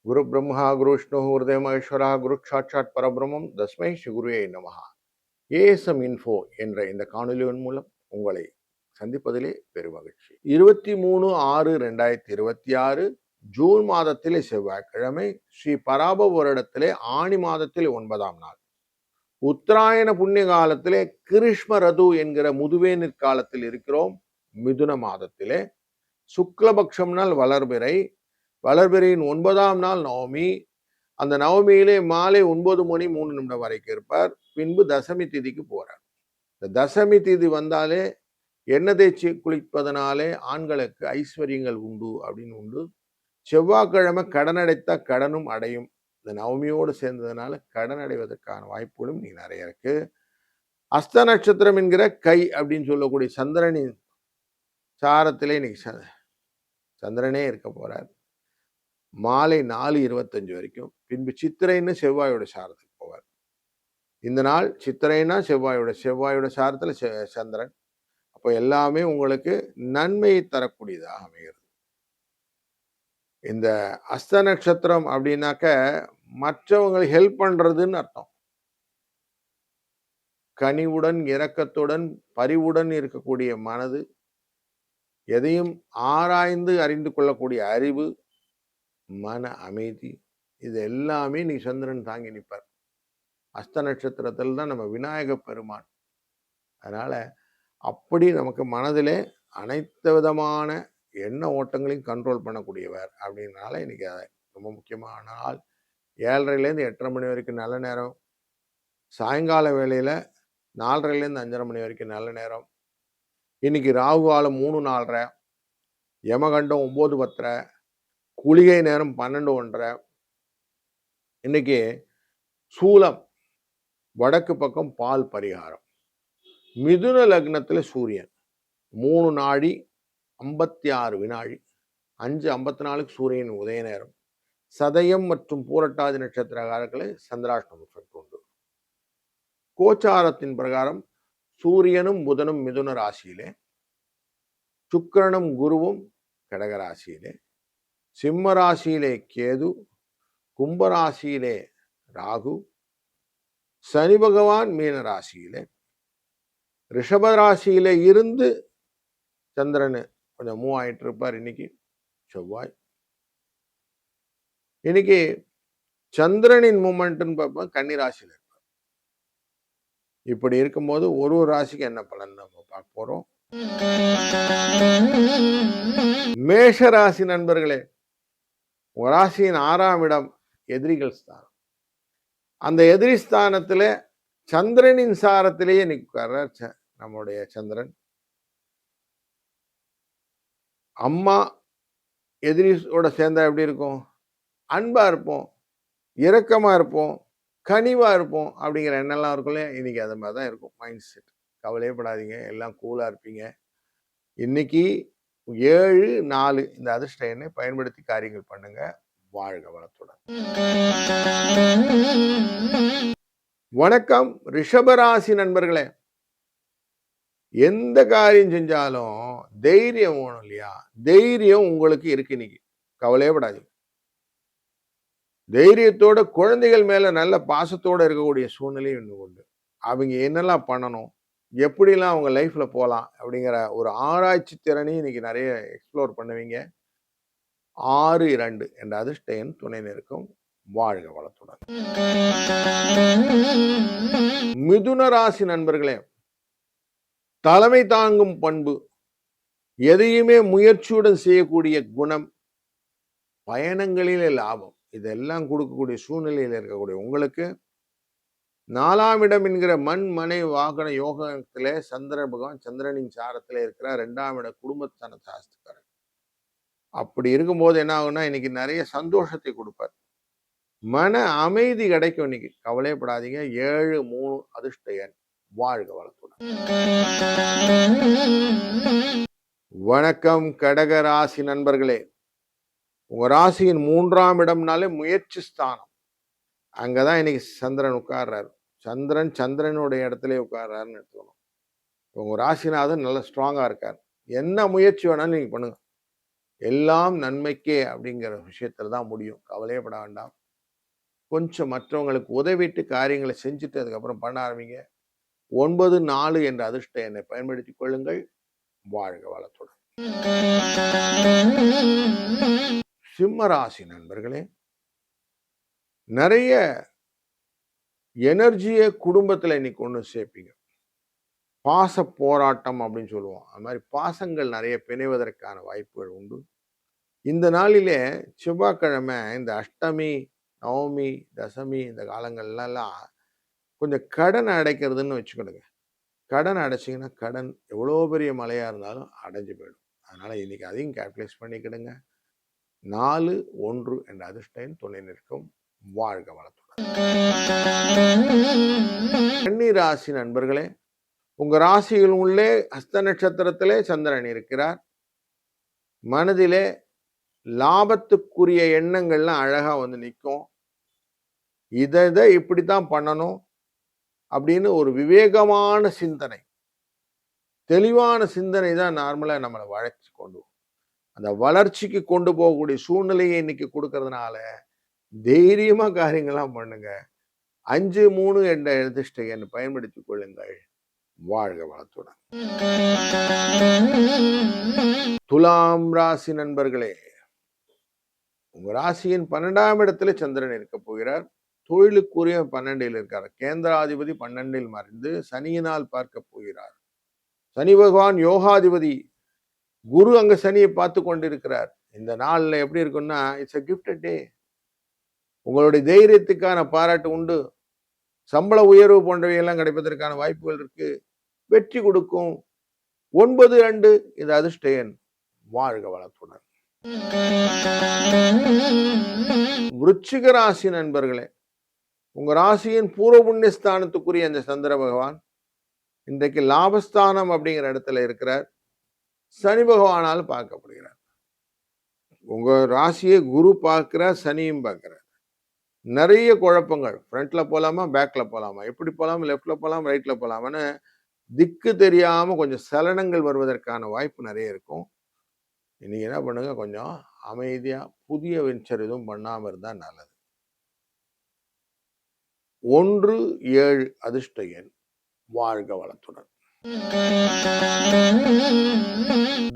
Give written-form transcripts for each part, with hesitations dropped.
குரு பிரம்மா குரு விஷ்ணு குருதேவ மகேஸ்வரா குரு சாட்சாத் பரபிரம்மம் தஸ்மை ஸ்ரீ குருவே நமஹா. ஏஎஸ்எம் இன்ஃபோ என்ற இந்த காணொலியின் மூலம் உங்களை சந்திப்பதிலே பெருமகிழ்ச்சி. 23/6/2026 ஜூன் மாதத்திலே செவ்வாய்க்கிழமை, ஸ்ரீ பராப வருடத்திலே ஆணி மாதத்திலே 9ஆம் நாள், உத்தராயண புண்ணிய காலத்திலே கிருஷ்ம ரது என்கிற முதுவேனிற் காலத்தில் இருக்கிறோம். மிதுன மாதத்திலே சுக்லபக்ஷம் நாள் வளர்பிறை, வளர்பிறையின் 9ஆம் நாள் நவமி. அந்த நவமியிலே மாலை 9:03 வரைக்கும் இருப்பார். பின்பு தசமி திதிக்கு போறார். இந்த தசமி திதி வந்தாலே எண்ணெய் தேய்ச்சி குளிப்பதனாலே ஆண்களுக்கு ஐஸ்வர்யங்கள் உண்டு அப்படின்னு உண்டு. செவ்வாய்க்கிழமை கடன் அடைத்த கடனும் அடையும். இந்த நவமியோடு சேர்ந்ததுனால கடன் அடைவதற்கான வாய்ப்புகளும் இன்னைக்கு நிறைய இருக்கு. அஸ்த நட்சத்திரம் என்கிற கை அப்படின்னு சொல்லக்கூடிய சந்திரனின் சாரத்திலே இன்னைக்கு சந்திரனே இருக்க போறார். மாலை 4:25 வரைக்கும். பின்பு சித்திரைன்னு செவ்வாயோட சாரத்துக்கு போவார். இந்த நாள் சித்திரைனா செவ்வாயோட சாரத்துல சந்திரன். அப்போ எல்லாமே உங்களுக்கு நன்மையை தரக்கூடியதாக அமைகிறது. இந்த அஸ்த நட்சத்திரம் அப்படின்னாக்க மற்றவங்களுக்கு ஹெல்ப் பண்றதுன்னு அர்த்தம். கனிவுடன், இரக்கத்துடன், பரிவுடன் இருக்கக்கூடிய மனது, எதையும் ஆராய்ந்து அறிந்து கொள்ளக்கூடிய அறிவு, மன அமைதி, இது எல்லாமே நீ சந்திரன் தாங்கி நிற்பார். அஸ்த நட்சத்திரத்தில் தான் நம்ம விநாயக பெருமான். அதனால அப்படி நமக்கு மனதிலே அனைத்து விதமான எண்ண ஓட்டங்களையும் கண்ட்ரோல் பண்ணக்கூடியவர் அப்படின்னால இன்னைக்கு ரொம்ப முக்கியமான நாள். 7:30லேருந்து 8:30 மணி வரைக்கும் நல்ல நேரம். சாயங்கால வேளையில 4:30லேருந்து 5:30 மணி வரைக்கும் நல்ல நேரம். இன்னைக்கு ராகு காலம் 3:04, யமகண்டம் 9:10, குளிகை நேரம் 12:01. இன்னைக்கு சூலம் வடக்கு பக்கம் பால் பரிகாரம். மிதுன லக்னத்துல சூரியன் 3 நாழி 56 வினாழி 5:54 சூரியன் உதய நேரம். சதயம் மற்றும் பூரட்டாதி நட்சத்திரக்காரர்களை சந்திராஷ்டமம் எஃபெக்ட் உண்டு. கோச்சாரத்தின் பிரகாரம் சூரியனும் புதனும் மிதுன ராசியிலே, சுக்கிரனும் குருவும் கடக ராசியிலே, சிம்ம ராசியிலே கேது, கும்பராசியிலே ராகு, சனி பகவான் மீன ராசியிலே, ரிஷப ராசியிலே இருந்து சந்திரன் கொஞ்சம் மூவ் ஆயிட்டு இருப்பார். இன்னைக்கு செவ்வாய். இன்னைக்கு சந்திரனின் மூமெண்ட்னு பார்ப்போம், கன்னி ராசியில் இருப்பார். இப்படி இருக்கும்போது ஒரு ராசிக்கு என்ன பலன் நம்ம பார்க்க போறோம். மேஷ ராசி நண்பர்களே, உங்க ராசியின் 6ஆம் இடம் எதிரிகள் ஸ்தானம். அந்த எதிரி ஸ்தானத்துல சந்திரனின் சாரத்திலேயே நிற்கிறார் நம்முடைய சந்திரன். அம்மா எதிரியோட சேர்ந்தா எப்படி இருக்கும்? அன்பா இருப்போம், இரக்கமா இருப்போம், கனிவா இருப்போம் அப்படிங்கிற எண்ணெல்லாம் இருக்கும்ல. இன்னைக்கு அது மாதிரி தான் இருக்கும் மைண்ட் செட். கவலையப்படாதீங்க, எல்லாம் கூலா இருப்பீங்க. இன்னைக்கு 7-4 இந்த அதிர்ஷ்ட எண்ணை பயன்படுத்தி காரியங்கள் பண்ணுங்க. வாழ்க வளத்துடன். வணக்கம் ரிஷபராசி நண்பர்களே. எந்த காரியம் செஞ்சாலும் தைரியம் வேணும் இல்லையா? தைரியம் உங்களுக்கு இருக்கு இன்னைக்கு. கவலையப்படாதீங்க. தைரியத்தோட குழந்தைகள் மேல நல்ல பாசத்தோட இருக்கக்கூடிய சூழ்நிலை இன்னும் உண்டு. அவங்க என்னெல்லாம் பண்ணணும், எப்படிலாம் அவங்க லைஃப்ல போகலாம் அப்படிங்கிற ஒரு ஆராய்ச்சி திறனையும் இன்னைக்கு நிறைய எக்ஸ்ப்ளோர் பண்ணுவீங்க. 6-2 என்ற அதிர்ஷ்ட எண் துணை நிற்கும். வாழ்க வளத்துடன். மிதுன ராசி நண்பர்களே, தலைமை தாங்கும் பண்பு, எதையுமே முயற்சியுடன் செய்யக்கூடிய குணம், பயணங்களிலே லாபம், இதெல்லாம் கொடுக்கக்கூடிய சூழ்நிலையில் இருக்கக்கூடிய உங்களுக்கு 4ஆம் இடம் என்கிற மண் மனை வாகன யோகத்திலே சந்திர பகவான் சந்திரனின் சாரத்திலே இருக்கிற 2ஆம் இட குடும்பத்தான சாஸ்திரக்காரர். அப்படி இருக்கும்போது என்ன ஆகும்னா இன்னைக்கு நிறைய சந்தோஷத்தை கொடுப்பார். மன அமைதி கிடைக்கும். இன்னைக்கு கவலைப்படாதீங்க. 7-3 அதிர்ஷ்ட எண். வாழ்க வளத்துடன். வணக்கம் கடக ராசி நண்பர்களே. உங்க ராசியின் 3ஆம் இடம்னாலே முயற்சி ஸ்தானம். அங்கதான் இன்னைக்கு சந்திரன் உட்கார்றாரு. சந்திரனுடைய இடத்துல உட்கார்றாருன்னு எடுத்துக்கணும். உங்க ராசிநாதன் நல்ல ஸ்ட்ராங்கா இருக்கார். என்ன முயற்சி வேணாலும் நீங்க பண்ணுங்க. எல்லாம் நன்மைக்கே அப்படிங்கிற விஷயத்துல தான் முடியும். கவலையப்பட வேண்டாம். கொஞ்சம் மற்றவங்களுக்கு உதவிட்டு காரியங்களை செஞ்சுட்டு அதுக்கப்புறம் பண்ண ஆரம்பிங்க. 94 என்ற அதிர்ஷ்ட எண்ணை பயன்படுத்திக் கொள்ளுங்கள். வாழ்க வளத்துடன். சிம்ம ராசி நண்பர்களே, நிறைய எனர்ஜியை குடும்பத்துல இன்னைக்கு ஒண்ணு சேர்ப்பீங்க. பாச போராட்டம் அப்படின்னு சொல்லுவோம். அது மாதிரி பாசங்கள் நிறைய பிணைவதற்கான வாய்ப்புகள் உண்டு. இந்த நாளிலே செவ்வாய்க்கிழமை இந்த அஷ்டமி, நவமி, தசமி இந்த காலங்கள்லாம் கொஞ்சம் கடன் அடைக்கிறதுன்னு வச்சுக்கிடுங்க. கடன் அடைச்சிங்கன்னா கடன் எவ்வளோ பெரிய மழையா இருந்தாலும் அடைஞ்சு போயிடும். அதனால இன்னைக்கு அதையும் கேல்குலேட் பண்ணிக்கிடுங்க. 4, 1 என்ற அதிர்ஷ்ட எண் துணை நிற்கும். வாழ்க வளத்துடன். கன்னி ராசி நண்பர்களே, உங்க ராசியில் உள்ளே ஹஸ்த நட்சத்திரத்திலே சந்திரன் இருக்கிறார். மனதிலே லாபத்துக்குரிய எண்ணங்கள்லாம் அழகா வந்து நிற்கும். இதை இப்படித்தான் பண்ணணும் அப்படின்னு ஒரு விவேகமான சிந்தனை, தெளிவான சிந்தனை தான் நார்மலா நம்மளை வளர்ச்சி கொண்டு அந்த வளர்ச்சிக்கு கொண்டு போகக்கூடிய சூழ்நிலையை இன்னைக்கு கொடுக்கறதுனால தைரியமா காரியங்கள்லாம் பண்ணுங்க. 5, 3 என்ற அதிர்ஷ்ட எண் பயன்படுத்திக் கொள்ளுங்கள். வாழ்க வளத்துடன். துலாம் ராசி நண்பர்களே, உங்க ராசியின் 12ஆம் இடத்துல சந்திரன் இருக்க போகிறார். தொழிலுக்குரிய 12ல் இருக்கார். கேந்திராதிபதி 12ல் மறைந்து சனியினால் பார்க்க போகிறார். சனி பகவான் யோகாதிபதி. குரு அங்க சனியை பார்த்து கொண்டிருக்கிறார். இந்த நாள்ல எப்படி இருக்குன்னா, இட்ஸ் a gifted day. உங்களுடைய தைரியத்துக்கான பாராட்டு உண்டு. சம்பள உயர்வு போன்றவையெல்லாம் கிடைப்பதற்கான வாய்ப்புகள் இருக்கு. வெற்றி கொடுக்கும். 9, 2 இது அதிர்ஷ்ட எண். வாழ்க வளத்துடன். விருச்சிக ராசி நண்பர்களே, உங்க ராசியின் பூர்வ புண்ணிய ஸ்தானத்துக்குரிய அந்த சந்திர பகவான் இன்றைக்கு லாபஸ்தானம் அப்படிங்கிற இடத்துல இருக்கிறார். சனி பகவானால் பார்க்கப்படுகிறார். உங்க ராசியை குரு பார்க்கிறார், சனியும் பார்க்கிறார். நிறைய குழப்பங்கள். ஃப்ரண்ட்ல போலாமா, பேக்ல போலாமா, எப்படி போலாம், லெஃப்ட்ல போலாம், ரைட்ல போலாமான்னு திக்கு தெரியாம கொஞ்சம் சலனங்கள் வருவதற்கான வாய்ப்பு நிறைய இருக்கும். இன்னைக்கு என்ன பண்ணுங்க, கொஞ்சம் அமைதியா புதிய வெஞ்சர் எதுவும் பண்ணாம இருந்தா நல்லது. 1, 7 அதிர்ஷ்ட எண். வாழ்க வளத்துடன்.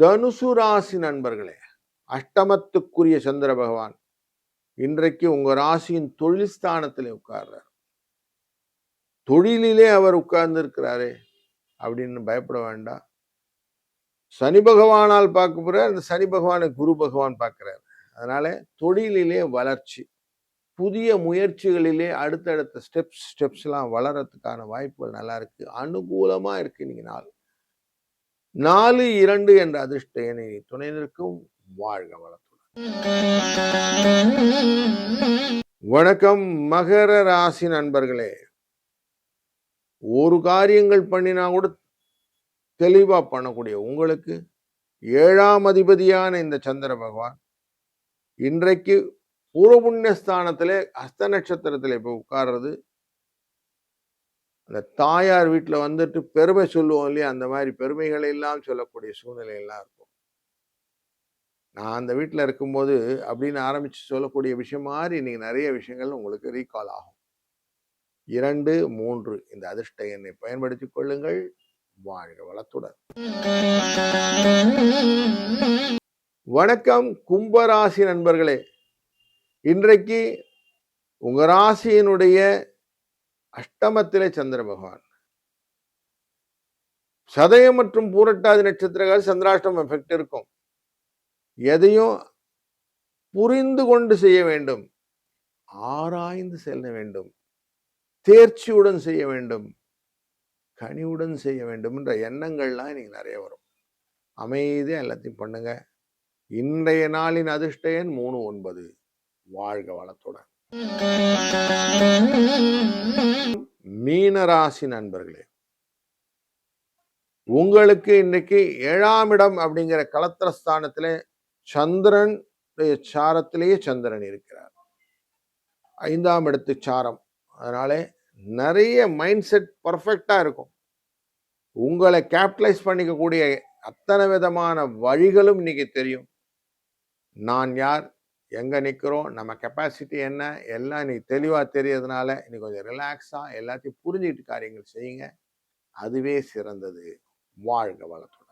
தனுசு ராசி நண்பர்களே, அஷ்டமத்துக்குரிய சந்திர பகவான் இன்றைக்கு உங்க ராசியின் தொழில் ஸ்தானத்திலே உட்கார்றார். தொழிலிலே அவர் உட்கார்ந்து இருக்கிறாரே அப்படின்னு பயப்பட வேண்டாம். சனி பகவானால் பார்க்க போறார். அந்த சனி பகவானை குரு பகவான் பார்க்கிறார். அதனால தொழிலிலே வளர்ச்சி, புதிய முயற்சிகளிலே அடுத்தடுத்த ஸ்டெப்ஸ் எல்லாம் வளர்றதுக்கான வாய்ப்புகள் நல்லா இருக்கு. அனுகூலமா இருக்கு இன்னைக்கு நாள். 4, 2 என்ற அதிர்ஷ்ட எண்ணை துணை நிற்கும். வாழ்க வளத்துடன். வணக்கம் மகர ராசி நண்பர்களே, ஒரு காரியங்கள் பண்ணினா கூட தெளிவா பண்ணக்கூடிய உங்களுக்கு 7ஆம் அதிபதியான இந்த சந்திர பகவான் இன்றைக்கு பூர்வ புண்ணிய ஸ்தானத்திலே ஹஸ்த நட்சத்திரத்திலே போய் உட்கார்றது. அந்த தாயார் வீட்டுல வந்துட்டு பெருமை சொல்லுவோம் இல்லையா, அந்த மாதிரி பெருமைகளை எல்லாம் சொல்லக்கூடிய சூழ்நிலை எல்லாம் இருக்கும். நான் அந்த வீட்டுல இருக்கும்போது அப்படின்னு ஆரம்பிச்சு சொல்லக்கூடிய விஷயம் மாதிரி இன்னைக்கு நிறைய விஷயங்கள் உங்களுக்கு ரீகால் ஆகும். 2, 3 இந்த அதிர்ஷ்ட எண்ணை பயன்படுத்திக் கொள்ளுங்கள். வாழ்க வளத்துடன். வணக்கம் கும்பராசி நண்பர்களே, இன்றைக்கு உங்க ராசியினுடைய அஷ்டமத்திலே சந்திர பகவான். சதயம் மற்றும் பூரட்டாதி நட்சத்திரங்கள் சந்திராஷ்டம் எஃபெக்ட் இருக்கும். எதையும் புரிந்து கொண்டு செய்ய வேண்டும், ஆராய்ந்து செல்ல வேண்டும், தேர்ச்சியுடன் செய்ய வேண்டும், கனிவுடன் செய்ய வேண்டும் என்ற எண்ணங்கள்லாம் இன்னைக்கு நிறைய வரும். அமைதியா எல்லாத்தையும் பண்ணுங்க. இன்றைய நாளின் அதிர்ஷ்ட எண் 3, 9. வாழ்க வளத்துடன். மீனராசி நண்பர்களே, உங்களுக்கு இன்னைக்கு 7ஆம் இடம் அப்படிங்கிற களத்திரஸ்தானத்திலே சந்திரன் சாரத்திலேயே சந்திரன் இருக்கிறார். 5ஆம் இடத்து சாரம். அதனால நிறைய மைண்ட் செட் பர்ஃபெக்டா இருக்கும். உங்களை கேபிட்டலைஸ் பண்ணிக்கக்கூடிய அத்தனை விதமான வழிகளும் இன்னைக்கு தெரியும். நான் யார், எங்கே நிற்கிறோம், நம்ம கெப்பாசிட்டி என்ன, எல்லாம் நீ தெளிவாக தெரியறதுனால நீ கொஞ்சம் ரிலாக்ஸாக எல்லாத்தையும் புரிஞ்சுக்கிட்டு காரியங்கள் செய்யுங்க. அதுவே சிறந்தது. வாழ்க வளத்துடன்.